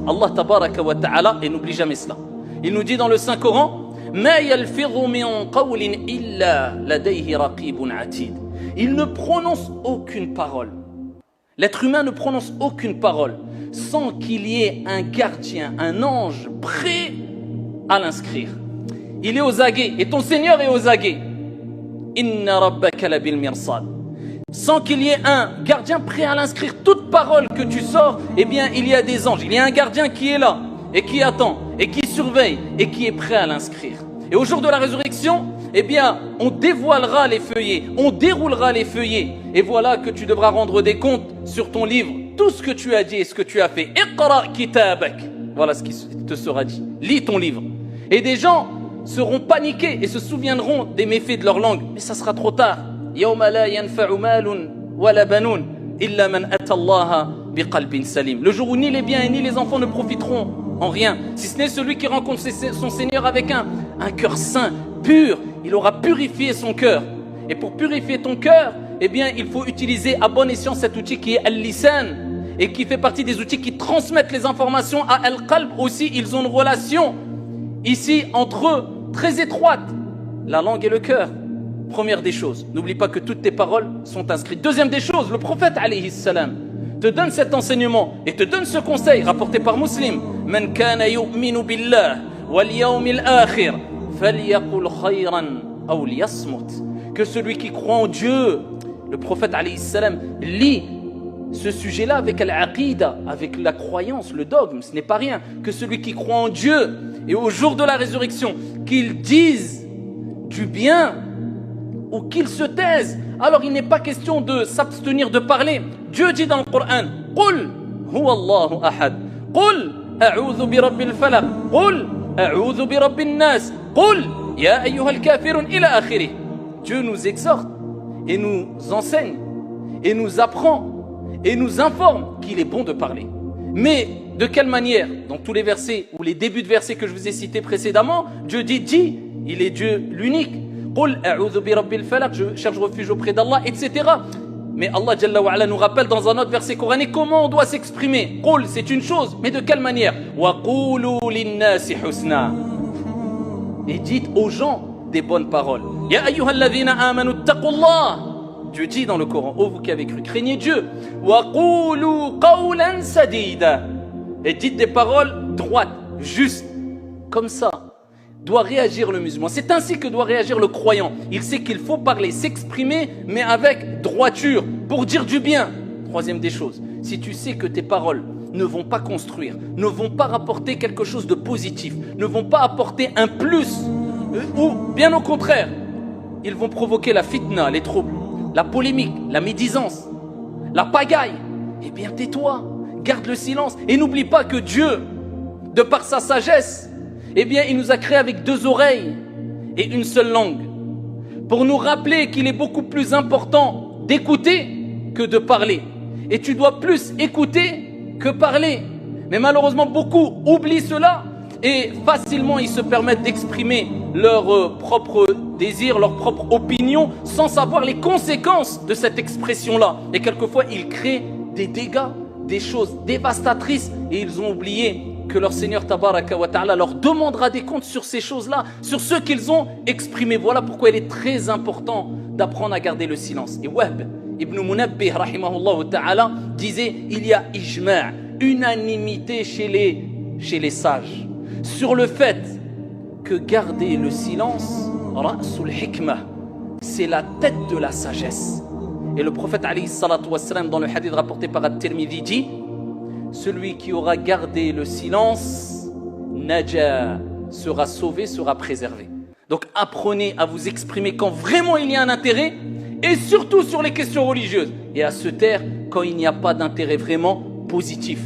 Allah tabaraka wa ta'ala, et n'oublie jamais cela, il nous dit dans le Saint-Coran, Ma yalfidhu min qawlin illa ladayhi raqibun atid. Il ne prononce aucune parole. L'être humain ne prononce aucune parole sans qu'il y ait un gardien, un ange prêt à l'inscrire. Il est aux aguets, et ton Seigneur est aux aguets. Inna rabbaka labil mirsad. Sans qu'il y ait un gardien prêt à l'inscrire, toute parole que tu sors, eh bien il y a des anges, il y a un gardien qui est là, et qui attend, et qui surveille, et qui est prêt à l'inscrire. Et au jour de la résurrection, eh bien on dévoilera les feuillets, on déroulera les feuillets, et voilà que tu devras rendre des comptes sur ton livre, tout ce que tu as dit et ce que tu as fait. Iqra kitabak. Voilà ce qui te sera dit. Lis ton livre. Et des gens seront paniqués et se souviendront des méfaits de leur langue, mais ça sera trop tard. Yawma la yanfa'u malun wala banun illa man ata Allah biqalbin salim. Le jour où ni les biens et ni les enfants ne profiteront en rien, si ce n'est celui qui rencontre son Seigneur avec un cœur saint, pur. Il aura purifié son cœur. Et pour purifier ton cœur, eh bien, il faut utiliser à bon escient cet outil qui est Al-Lisan et qui fait partie des outils qui transmettent les informations à Al-Qalb. Aussi, ils ont une relation ici entre eux très étroite, la langue et le cœur. Première des choses, n'oublie pas que toutes tes paroles sont inscrites. Deuxième des choses, le prophète alayhi salam te donne cet enseignement et te donne ce conseil rapporté par Muslim. Man kana yu'minu billah wal yawmil akhir falyaqul khayran aw liyasmut. Que celui qui croit en Dieu, le prophète alayhi salam lit ce sujet-là avec al-aqida, avec la croyance, le dogme, ce n'est pas rien. Que celui qui croit en Dieu et au jour de la résurrection, qu'il dise du bien ou qu'il se taise. Alors il n'est pas question de s'abstenir de parler. Dieu dit dans le Coran, Qul huwa Allahu ahad, Qul a'udhu bi rabbil falaq, Qul a'udhu bi rabbin nas, Qul ya ayyuhal kafirun ila akhirih. Dieu nous exhorte et nous enseigne et nous apprend et nous informe qu'il est bon de parler. Mais de quelle manière? Dans tous les versets ou les débuts de versets que je vous ai cités précédemment, Dieu dit, il est Dieu l'unique. Qul a'udhu bi rabbil falaq, je cherche refuge auprès d'Allah, etc. Mais Allah Jalla wa Ala nous rappelle dans un autre verset coranique comment on doit s'exprimer. Qul, c'est une chose, mais de quelle manière? Wa qulu linnasi husna. Et dites aux gens des bonnes paroles. Ya ayyuhalladhina amanu taqullah. Dieu dit dans le Coran, ô vous qui avez cru, craignez Dieu. Wa qulu qawlan sadida. Et dites des paroles droites, justes. Comme ça doit réagir le musulman. C'est ainsi que doit réagir le croyant. Il sait qu'il faut parler, s'exprimer, mais avec droiture, pour dire du bien. Troisième des choses, si tu sais que tes paroles ne vont pas construire, ne vont pas rapporter quelque chose de positif, ne vont pas apporter un plus, ou bien au contraire, ils vont provoquer la fitna, les troubles, la polémique, la médisance, la pagaille, eh bien tais-toi, garde le silence, et n'oublie pas que Dieu, de par sa sagesse, eh bien, il nous a créés avec deux oreilles et une seule langue. Pour nous rappeler qu'il est beaucoup plus important d'écouter que de parler. Et tu dois plus écouter que parler. Mais malheureusement, beaucoup oublient cela et facilement ils se permettent d'exprimer leurs propres désirs, leurs propres opinions sans savoir les conséquences de cette expression-là. Et quelquefois, ils créent des dégâts, des choses dévastatrices et ils ont oublié que leur Seigneur Tabaraka wa Ta'ala leur demandera des comptes sur ces choses-là, sur ce qu'ils ont exprimé. Voilà pourquoi il est très important d'apprendre à garder le silence. Et Wahb ibn Munabbih rahimahullah ta'ala disait, il y a ijma', unanimité chez les sages, sur le fait que garder le silence, ra'sul hikmah, c'est la tête de la sagesse. Et le prophète alayhi salatu wassalam, dans le hadith rapporté par At-Tirmidhi, dit, celui qui aura gardé le silence, naja, sera sauvé, sera préservé. Donc apprenez à vous exprimer quand vraiment il y a un intérêt et surtout sur les questions religieuses et à se taire quand il n'y a pas d'intérêt vraiment positif.